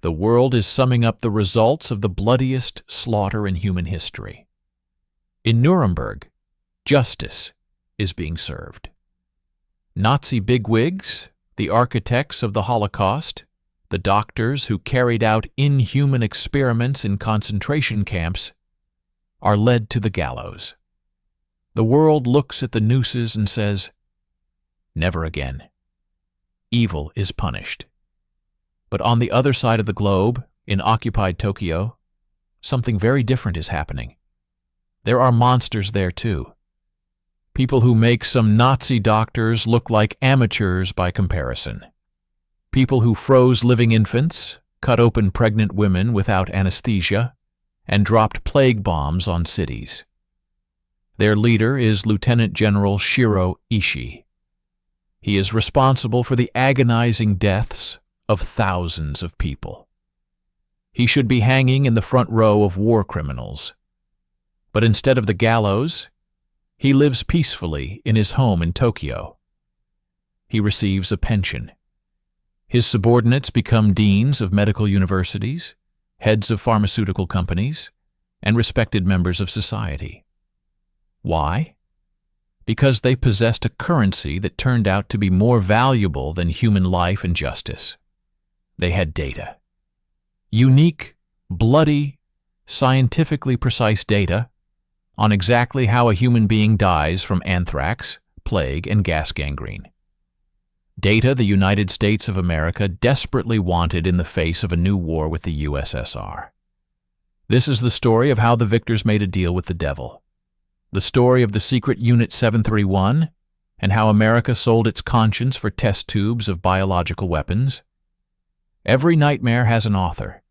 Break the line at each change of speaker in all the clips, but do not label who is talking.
the world is summing up the results of the bloodiest slaughter in human history. In Nuremberg, justice is being served. Nazi bigwigs, the architects of the Holocaust, the doctors who carried out inhuman experiments in concentration camps, are led to the gallows. The world looks at the nooses and says, "Never again." Evil is punished. But on the other side of the globe, in occupied Tokyo, something very different is happening. There are monsters there too. People who make some Nazi doctors look like amateurs by comparison. People who froze living infants, cut open pregnant women without anesthesia, and dropped plague bombs on cities. Their leader is Lieutenant General Shiro Ishii. He is responsible for the agonizing deaths of thousands of people. He should be hanging in the front row of war criminals. But instead of the gallows, he lives peacefully in his home in Tokyo. He receives a pension. His subordinates become deans of medical universities, heads of pharmaceutical companies, and respected members of society. Why? Because they possessed a currency that turned out to be more valuable than human life and justice. They had data. Unique, bloody, scientifically precise data on exactly how a human being dies from anthrax, plague, and gas gangrene. Data the United States of America desperately wanted in the face of a new war with the USSR. This is the story of how the victors made a deal with the devil. The story of the secret Unit 731 and how America sold its conscience for test tubes of biological weapons. Every nightmare has an author.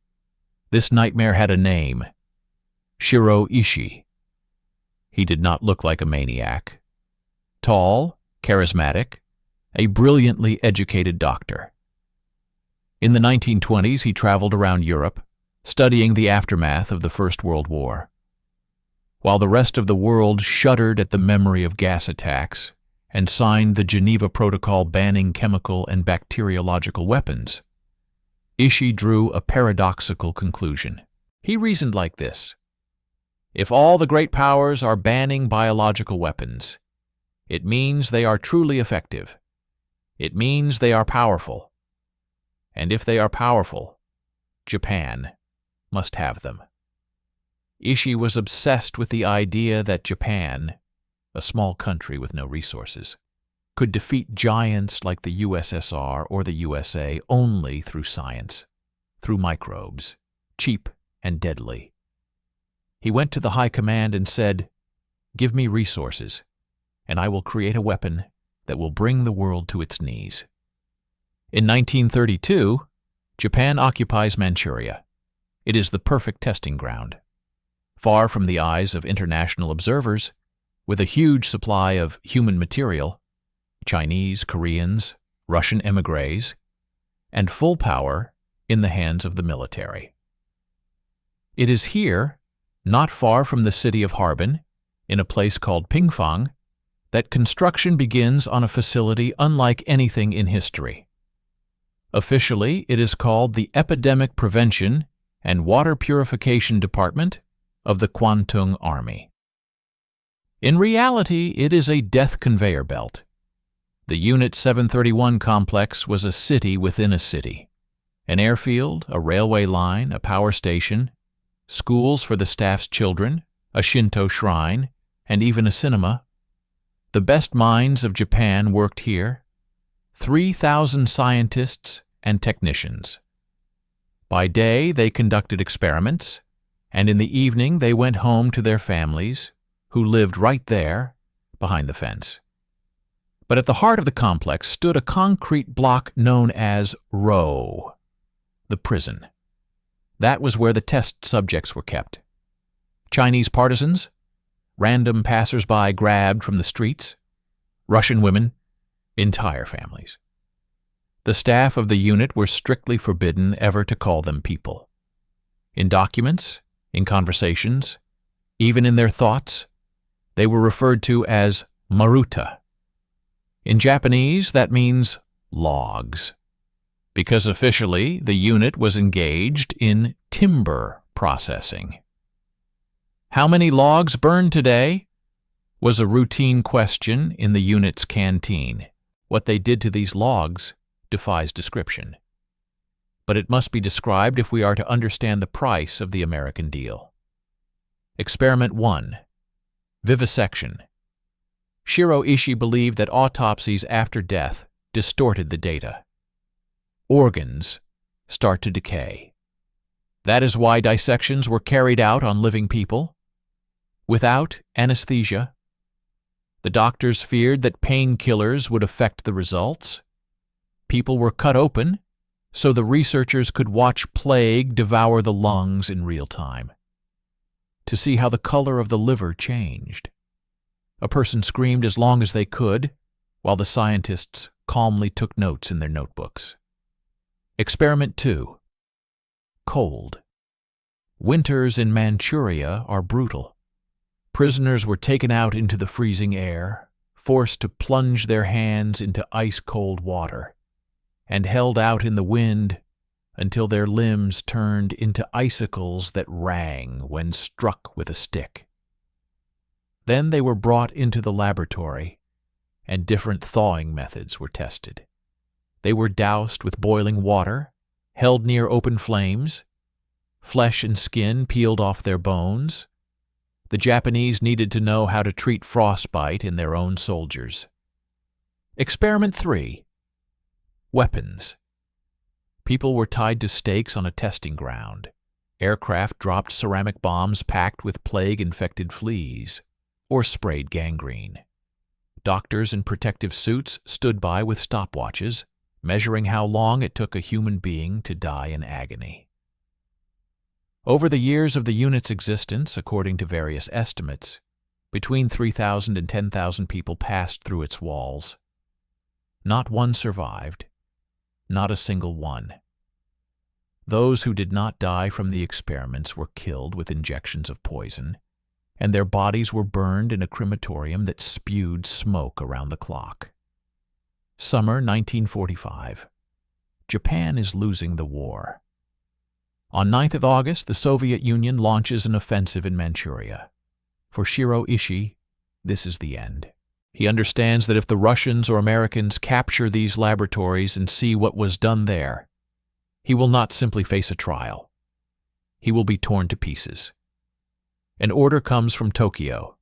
This nightmare had a name: Shiro Ishii. He did not look like a maniac. Tall, charismatic, a brilliantly educated doctor. In the 1920s, he traveled around Europe, studying the aftermath of the First World War. While the rest of the world shuddered at the memory of gas attacks and signed the Geneva Protocol banning chemical and bacteriological weapons, Ishii drew a paradoxical conclusion. He reasoned like this: if all the great powers are banning biological weapons, it means they are truly effective. It means they are powerful. And if they are powerful, Japan must have them. Ishii was obsessed with the idea that Japan, a small country with no resources, could defeat giants like the USSR or the USA only through science, through microbes, cheap and deadly. He went to the high command and said, "Give me resources, and I will create a weapon that will bring the world to its knees." In 1932, Japan occupies Manchuria. It is the perfect testing ground. Far from the eyes of international observers, with a huge supply of human material, Chinese, Koreans, Russian émigrés, and full power in the hands of the military. It is here, not far from the city of Harbin, in a place called Pingfang, that construction begins on a facility unlike anything in history. Officially, it is called the Epidemic Prevention and Water Purification Department of the Kwantung Army. In reality, it is a death conveyor belt. The Unit 731 complex was a city within a city. An airfield, a railway line, a power station, schools for the staff's children, a Shinto shrine, and even a cinema. The best minds of Japan worked here. 3,000 scientists and technicians. By day, they conducted experiments, and in the evening they went home to their families, who lived right there, behind the fence. But at the heart of the complex stood a concrete block known as Row, the prison. That was where the test subjects were kept. Chinese partisans, random passers-by grabbed from the streets, Russian women, entire families. The staff of the unit were strictly forbidden ever to call them people. In documents, in conversations, even in their thoughts, they were referred to as maruta. In Japanese, that means logs. because officially the unit was engaged in timber processing. How many logs burned today? Was a routine question in the unit's canteen. What they did to these logs defies description. But it must be described if we are to understand the price of the American deal. Experiment 1. Vivisection. Shiro Ishii believed that autopsies after death distorted the data. Organs start to decay. That is why dissections were carried out on living people. Without anesthesia, the doctors feared that painkillers would affect the results. People were cut open so the researchers could watch plague devour the lungs in real time, to see how the color of the liver changed. A person screamed as long as they could, while the scientists calmly took notes in their notebooks. Experiment 2. Cold. Winters in Manchuria are brutal. Prisoners were taken out into the freezing air, forced to plunge their hands into ice-cold water, and held out in the wind until their limbs turned into icicles that rang when struck with a stick. Then they were brought into the laboratory, and different thawing methods were tested. They were doused with boiling water, held near open flames, flesh and skin peeled off their bones. The Japanese needed to know how to treat frostbite in their own soldiers. Experiment 3. Weapons. People were tied to stakes on a testing ground. Aircraft dropped ceramic bombs packed with plague-infected fleas, or sprayed gangrene. Doctors in protective suits stood by with stopwatches, measuring how long it took a human being to die in agony. Over the years of the unit's existence, according to various estimates, between 3,000 and 10,000 people passed through its walls. Not one survived, not a single one. Those who did not die from the experiments were killed with injections of poison, and their bodies were burned in a crematorium that spewed smoke around the clock. Summer 1945. Japan is losing the war. On 9th of August, the Soviet Union launches an offensive in Manchuria. For Shiro Ishii, this is the end. He understands that if the Russians or Americans capture these laboratories and see what was done there, he will not simply face a trial. He will be torn to pieces. An order comes from Tokyo.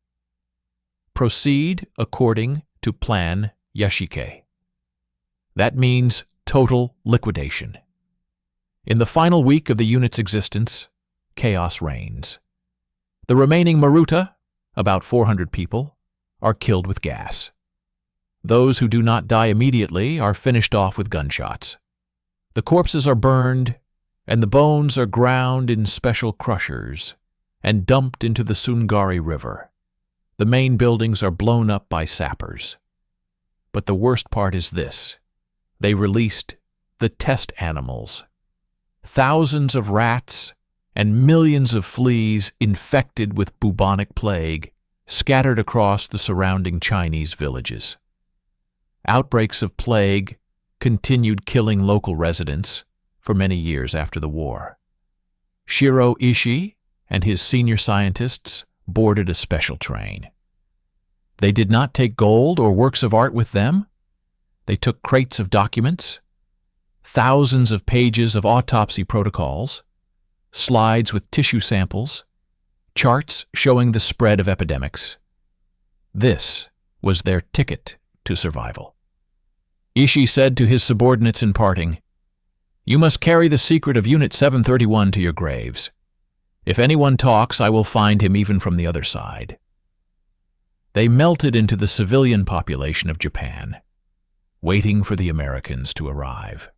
Proceed according to Plan Yashike. That means total liquidation. In the final week of the unit's existence, chaos reigns. The remaining Maruta, about 400 people, are killed with gas. Those who do not die immediately are finished off with gunshots. The corpses are burned, and the bones are ground in special crushers and dumped into the Sungari River. The main buildings are blown up by sappers. But the worst part is this. They released the test animals. Thousands of rats and millions of fleas infected with bubonic plague scattered across the surrounding Chinese villages. Outbreaks of plague continued killing local residents for many years after the war. Shiro Ishii and his senior scientists boarded a special train. They did not take gold or works of art with them. They took crates of documents, thousands of pages of autopsy protocols, slides with tissue samples, charts showing the spread of epidemics. This was their ticket to survival. Ishii said to his subordinates in parting, "You must carry the secret of Unit 731 to your graves. If anyone talks, I will find him even from the other side." They melted into the civilian population of Japan, waiting for the Americans to arrive.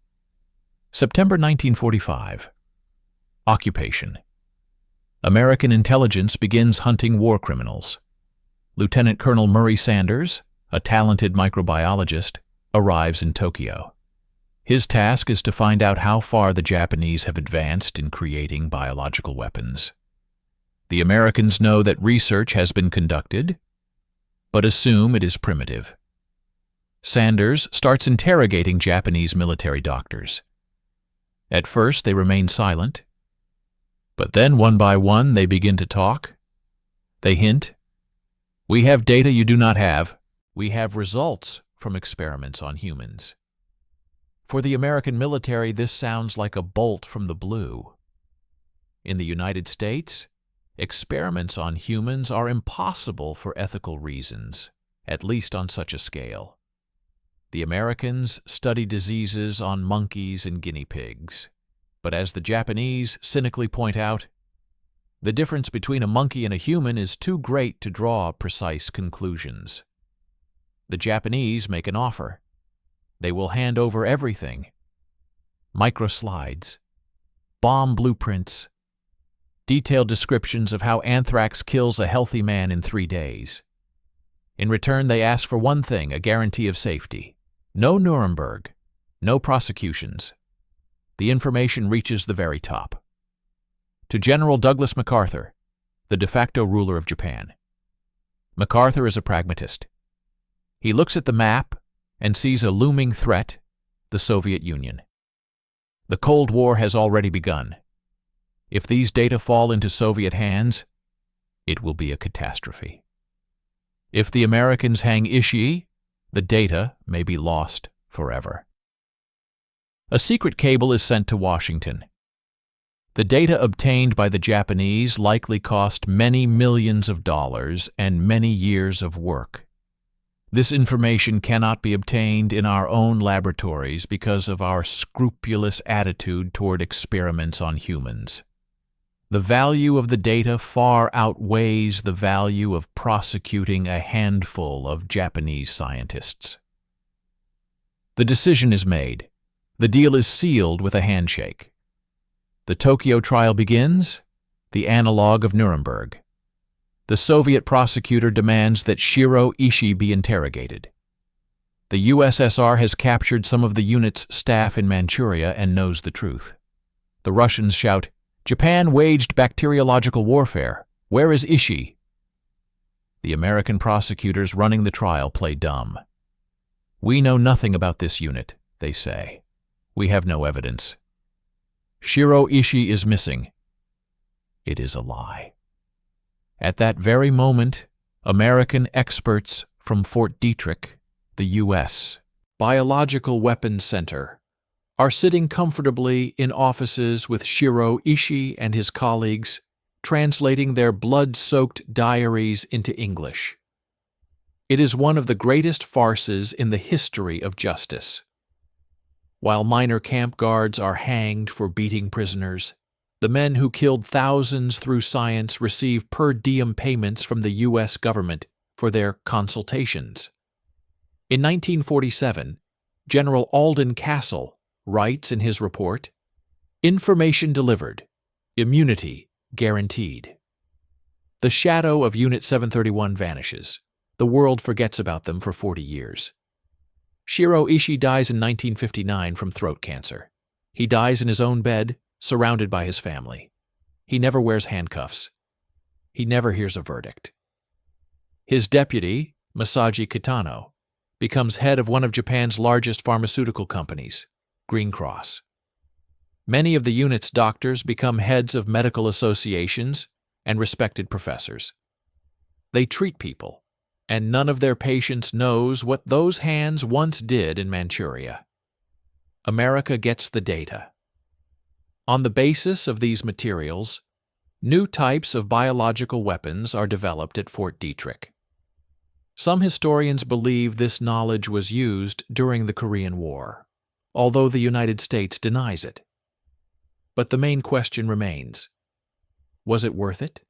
September 1945. Occupation. American intelligence begins hunting war criminals. Lieutenant Colonel Murray Sanders, a talented microbiologist, arrives in Tokyo. His task is to find out how far the Japanese have advanced in creating biological weapons. The Americans know that research has been conducted, but assume it is primitive. Sanders starts interrogating Japanese military doctors, At first they remain silent, but then one by one they begin to talk. They hint, "We have data you do not have. We have results from experiments on humans." For the American military, this sounds like a bolt from the blue. In the United States, experiments on humans are impossible for ethical reasons, at least on such a scale. The Americans study diseases on monkeys and guinea pigs. But as the Japanese cynically point out, the difference between a monkey and a human is too great to draw precise conclusions. The Japanese make an offer. They will hand over everything: microslides, bomb blueprints, detailed descriptions of how anthrax kills a healthy man in 3 days. In return, they ask for one thing: a guarantee of safety. No Nuremberg, no prosecutions. The information reaches the very top. To General Douglas MacArthur, the de facto ruler of Japan. MacArthur is a pragmatist. He looks at the map and sees a looming threat: the Soviet Union. The Cold War has already begun. If these data fall into Soviet hands, it will be a catastrophe. If the Americans hang Ishii, the data may be lost forever. A secret cable is sent to Washington. The data obtained by the Japanese likely cost many millions of dollars and many years of work. This information cannot be obtained in our own laboratories because of our scrupulous attitude toward experiments on humans. The value of the data far outweighs the value of prosecuting a handful of Japanese scientists. The decision is made. The deal is sealed with a handshake. The Tokyo trial begins, the analog of Nuremberg. The Soviet prosecutor demands that Shiro Ishii be interrogated. The USSR has captured some of the unit's staff in Manchuria and knows the truth. The Russians shout, "Japan waged bacteriological warfare. Where is Ishii?" The American prosecutors running the trial play dumb. "We know nothing about this unit," they say. "We have no evidence. Shiro Ishii is missing." It is a lie. At that very moment, American experts from Fort Detrick, the U.S. Biological Weapons Center, are sitting comfortably in offices with Shiro Ishii and his colleagues, translating their blood-soaked diaries into English. It is one of the greatest farces in the history of justice. While minor camp guards are hanged for beating prisoners, the men who killed thousands through science receive per diem payments from the U.S. government for their consultations. In 1947, General Alden Castle writes in his report, "Information delivered, immunity guaranteed." The shadow of Unit 731 vanishes. The world forgets about them for 40 years. Shiro Ishii dies in 1959 from throat cancer. He dies in his own bed, surrounded by his family. He never wears handcuffs. He never hears a verdict. His deputy, Masaji Kitano, becomes head of one of Japan's largest pharmaceutical companies, Green Cross. Many of the unit's doctors become heads of medical associations and respected professors. They treat people, and none of their patients knows what those hands once did in Manchuria. America gets the data. On the basis of these materials, new types of biological weapons are developed at Fort Detrick. Some historians believe this knowledge was used during the Korean War, although the United States denies it. But the main question remains: was it worth it?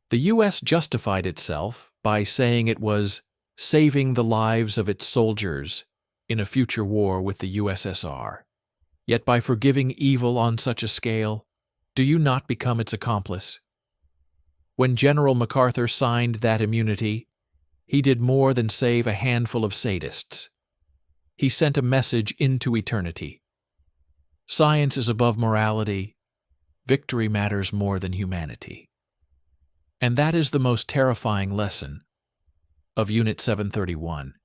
The U.S. justified itself by saying it was saving the lives of its soldiers in a future war with the USSR. Yet by forgiving evil on such a scale, do you not become its accomplice? When General MacArthur signed that immunity, he did more than save a handful of sadists. He sent a message into eternity. Science is above morality. Victory matters more than humanity. And that is the most terrifying lesson of Unit 731.